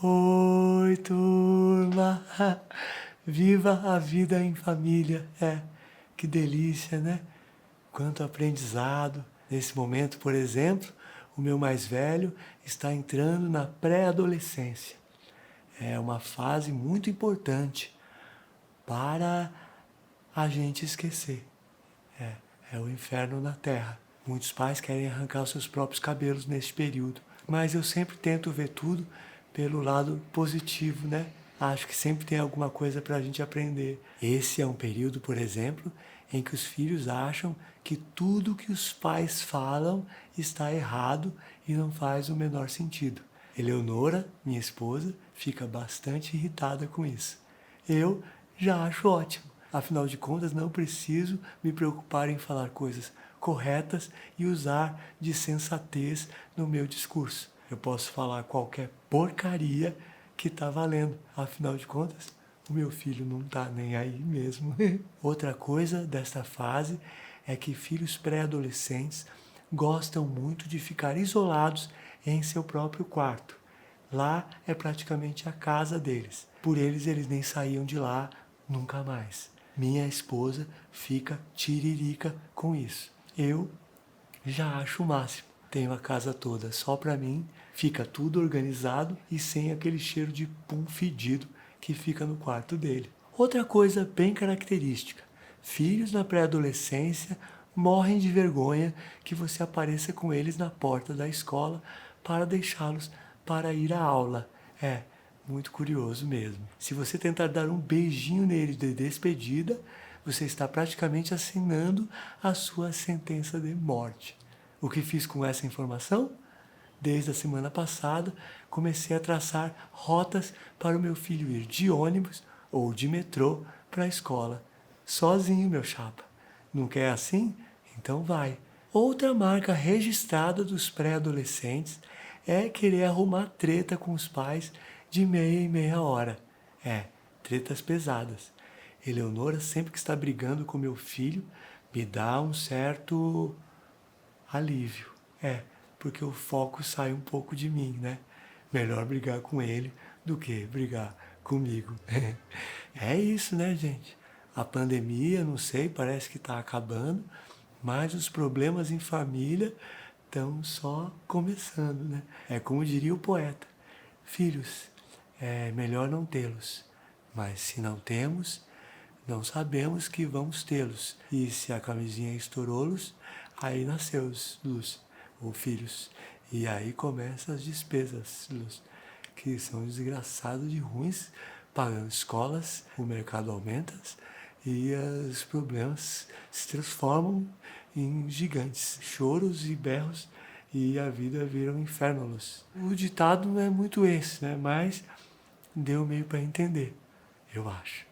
Oi, turma! Viva a vida em família! Que delícia, né? Quanto aprendizado. Nesse momento, por exemplo, o meu mais velho está entrando na pré-adolescência. É uma fase muito importante para a gente esquecer. É o inferno na Terra. Muitos pais querem arrancar os seus próprios cabelos nesse período. Mas eu sempre tento ver tudo pelo lado positivo, né? Acho que sempre tem alguma coisa para a gente aprender. Esse é um período, por exemplo, em que os filhos acham que tudo que os pais falam está errado e não faz o menor sentido. Eleonora, minha esposa, fica bastante irritada com isso. Eu já acho ótimo. Afinal de contas, não preciso me preocupar em falar coisas corretas e usar de sensatez no meu discurso. Eu posso falar qualquer porcaria que tá valendo. Afinal de contas, o meu filho não tá nem aí mesmo. Outra coisa desta fase é que filhos pré-adolescentes gostam muito de ficar isolados em seu próprio quarto. Lá é praticamente a casa deles. Por eles nem saíam de lá nunca mais. Minha esposa fica tiririca com isso. Eu já acho o máximo. Tenho a casa toda só para mim, fica tudo organizado e sem aquele cheiro de pum fedido que fica no quarto dele. Outra coisa bem característica: filhos na pré-adolescência morrem de vergonha que você apareça com eles na porta da escola para deixá-los para ir à aula. Muito curioso mesmo. Se você tentar dar um beijinho nele de despedida, você está praticamente assinando a sua sentença de morte. O que fiz com essa informação? Desde a semana passada, comecei a traçar rotas para o meu filho ir de ônibus ou de metrô para a escola. Sozinho, meu chapa. Não quer assim? Então vai. Outra marca registrada dos pré-adolescentes é querer arrumar treta com os pais de meia em meia hora. Tretas pesadas. Eleonora, sempre que está brigando com meu filho, me dá um certo alívio. Porque o foco sai um pouco de mim, né? Melhor brigar com ele do que brigar comigo. É isso, né, gente? A pandemia, não sei, parece que está acabando, mas os problemas em família estão só começando, né? É como diria o poeta: filhos, é melhor não tê-los, mas se não temos, não sabemos que vamos tê-los. E se a camisinha estourou-los, aí nasceu-os, ou filhos. E aí começam as despesas, que são desgraçados de ruins, pagando escolas, o mercado aumenta e os problemas se transformam em gigantes, choros e berros, e a vida vira um inferno. O ditado não é muito esse, né? Mas deu meio para entender, eu acho.